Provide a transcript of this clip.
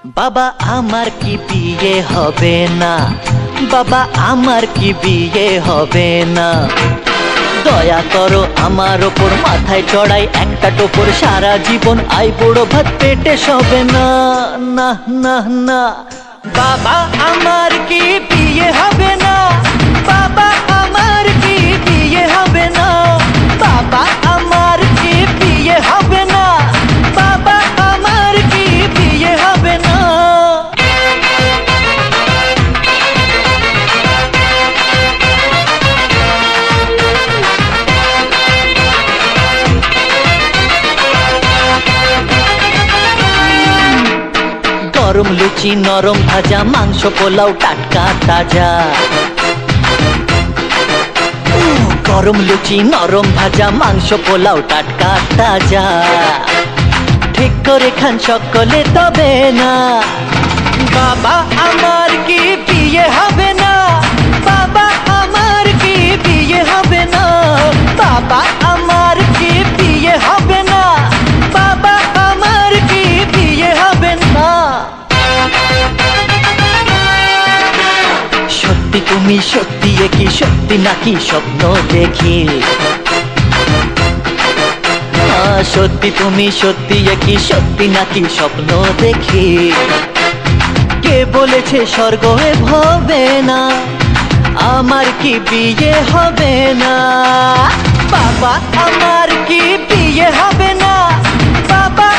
বাবা আমার কি বিয়ে হবে না, বাবা আমার কি বিয়ে হবে না। দয়া করো আমার ওপর, মাথায় চড়াই একটা টোপর, সারা জীবন আই বড় ভাত পেটে সবে না। না না না, বাবা আমার কি বিয়ে হবে না, বাবা আমার কি বিয়ে হবে না, বাবা আমার কি বিয়ে হবে না, বাবা আমার কি বিয়ে হবে না। গরম লুচি নরম ভাজা, মাংস পোলাও টাটকা তাজা। গরম লুচি নরম ভাজা, মাংস পোলাও টাটকা তাজা। ঠিক করে খান সকলে তবে না। বাবা আমার কি বিয়ে হবে না, বাবা আমার কি বিয়ে হবে না, বাবা আমার কি বিয়ে হবে না, বাবা আমার কি বিয়ে হবে না। সত্যি তুমি সত্যি, কি সত্যি নাকি স্বপ্ন দেখি। সত্যি তুমি সত্যি, কি সত্যি নাকি স্বপ্ন দেখি। কে বলেছে স্বর্গ হবে না, আমার কি বিয়ে হবে না। বাবা আমার কি বিয়ে হবে না, বাবা